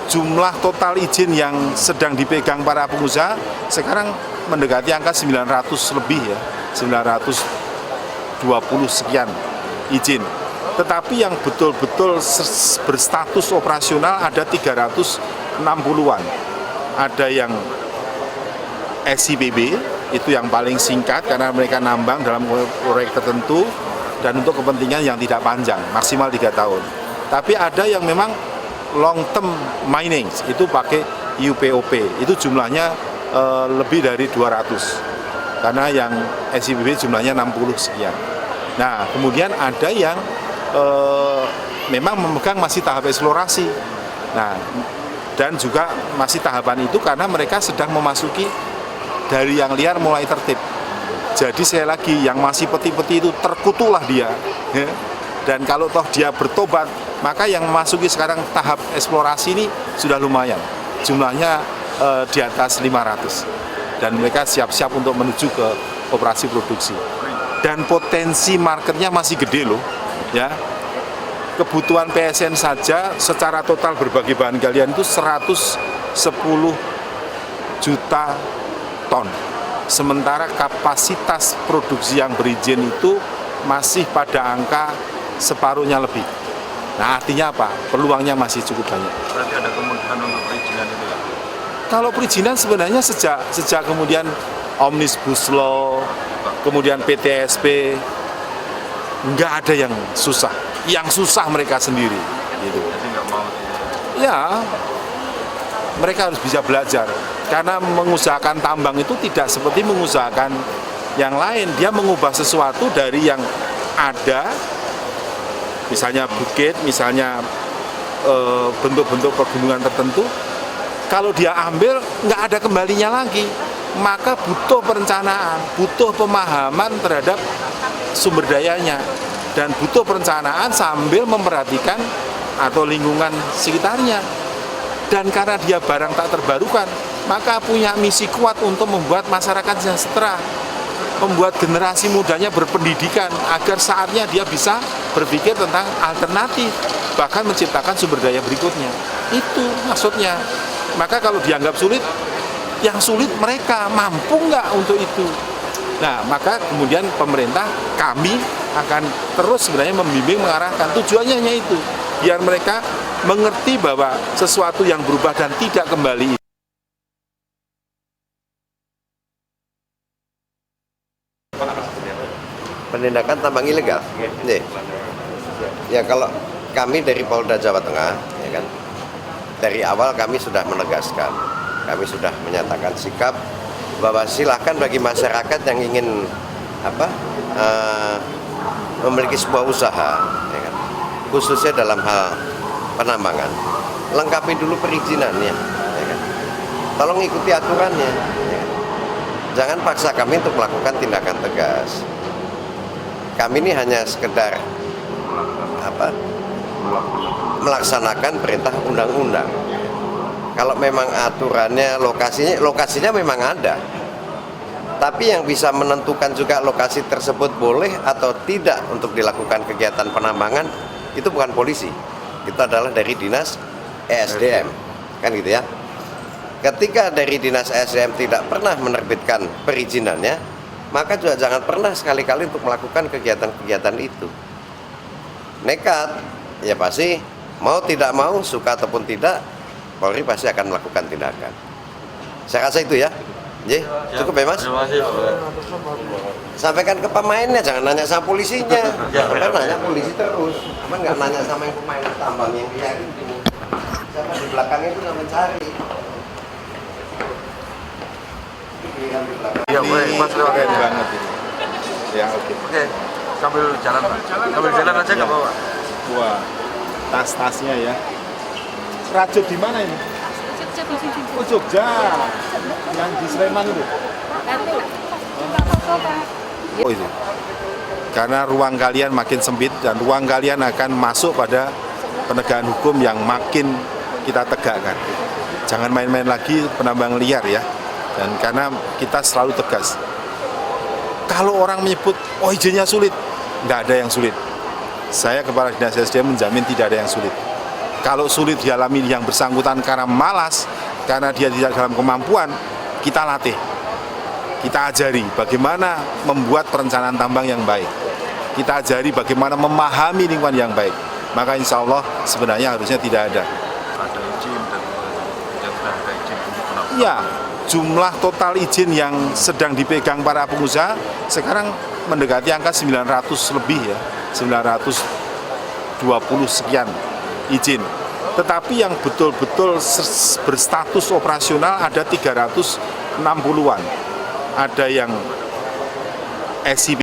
jumlah total izin yang sedang dipegang para pengusaha sekarang mendekati angka 900 lebih ya, 920 sekian izin. Tetapi yang betul-betul berstatus operasional ada 360-an. Ada yang SIPB, itu yang paling singkat karena mereka nambang dalam proyek tertentu dan untuk kepentingan yang tidak panjang, maksimal 3 tahun. Tapi ada yang memang long term mining, itu pakai UPOP, itu jumlahnya lebih dari 200. Karena yang SIPB jumlahnya 60 sekian. Nah, kemudian ada yang memang memegang masih tahap eksplorasi. Nah, dan juga masih tahapan itu karena mereka sedang memasuki dari yang liar mulai tertib. Jadi saya lagi yang masih peti-peti itu terkutulah dia. Ya. Dan kalau toh dia bertobat, maka yang memasuki sekarang tahap eksplorasi ini sudah lumayan. Jumlahnya di atas 500. Dan mereka siap-siap untuk menuju ke operasi produksi. Dan potensi marketnya masih gede loh. Ya, kebutuhan PSN saja secara total berbagai bahan galian itu 110 juta ton. Sementara kapasitas produksi yang berizin itu masih pada angka separuhnya lebih. Nah, artinya apa? Peluangnya masih cukup banyak. Berarti ada kemudahan untuk perizinan itu ya? Kalau perizinan sebenarnya sejak kemudian Omnibus Law, kemudian PTSP, nggak ada yang susah. Yang susah mereka sendiri. Gitu. Jadi nggak mau? Ya, mereka harus bisa belajar. Karena mengusahakan tambang itu tidak seperti mengusahakan yang lain. Dia mengubah sesuatu dari yang ada, misalnya bukit, misalnya bentuk-bentuk pergunungan tertentu. Kalau dia ambil, nggak ada kembalinya lagi. Maka butuh perencanaan, butuh pemahaman terhadap sumber dayanya. Dan butuh perencanaan sambil memperhatikan atau lingkungan sekitarnya. Dan karena dia barang tak terbarukan, maka punya misi kuat untuk membuat masyarakat sejahtera, membuat generasi mudanya berpendidikan agar saatnya dia bisa berpikir tentang alternatif, bahkan menciptakan sumber daya berikutnya. Itu maksudnya. Maka kalau dianggap sulit, yang sulit mereka mampu nggak untuk itu. Nah, maka kemudian pemerintah, kami akan terus sebenarnya membimbing, mengarahkan. Tujuannya hanya itu, biar mereka mengerti bahwa sesuatu yang berubah dan tidak kembali. Penindakan tambang ilegal. Nih. Ya, kalau kami dari Polda Jawa Tengah, ya kan, dari awal kami sudah menegaskan, kami sudah menyatakan sikap bahwa silahkan bagi masyarakat yang ingin memiliki sebuah usaha, ya kan, khususnya dalam hal penambangan, lengkapi dulu perizinannya, ya kan. Tolong ikuti aturannya, ya kan. Jangan paksa kami untuk melakukan tindakan tegas. Kami ini hanya sekedar melaksanakan perintah undang-undang. Kalau memang aturannya, lokasinya memang ada. Tapi yang bisa menentukan juga lokasi tersebut boleh atau tidak untuk dilakukan kegiatan penambangan itu bukan polisi. Itu adalah dari Dinas ESDM. Kan gitu ya. Ketika dari Dinas ESDM tidak pernah menerbitkan perizinannya, maka juga jangan pernah sekali-kali untuk melakukan kegiatan-kegiatan itu. Nekat, ya pasti mau tidak mau, suka ataupun tidak, Polri pasti akan melakukan tindakan. Saya rasa itu ya. Cukup ya Mas? Sampaikan ke pemainnya, jangan nanya sama polisinya. Kan nanya polisi terus. Apa nggak nanya sama yang pemain tambang yang dia ini? Siapa di belakangnya itu nggak mencari. Ya, baik, Mas, oke banget ini. Ya, oke. Oke, sambil jalan, Pak. Sambil jalan aja nggak apa-apa. Wah, tas-tasnya ya. Rajut di mana ini? Oh, Jogja. Yang di Sleman itu. Oh, itu. Karena ruang kalian makin sempit dan ruang kalian akan masuk pada penegakan hukum yang makin kita tegakkan. Jangan main-main lagi penambang liar ya. Dan karena kita selalu tegas. Kalau orang menyebut, oh izinnya sulit, nggak ada yang sulit. Saya Kepala Dinas SDM menjamin tidak ada yang sulit. Kalau sulit dialami yang bersangkutan karena malas, karena dia tidak dalam kemampuan, kita latih. Kita ajari bagaimana membuat perencanaan tambang yang baik. Kita ajari bagaimana memahami lingkungan yang baik. Maka insya Allah sebenarnya harusnya tidak ada. Ada izin dan yang sudah ada izin untuk penambangan. Ya, jumlah total izin yang sedang dipegang para pengusaha sekarang mendekati angka 900 lebih ya, 920 sekian izin. Tetapi yang betul-betul berstatus operasional ada 360-an. Ada yang SIP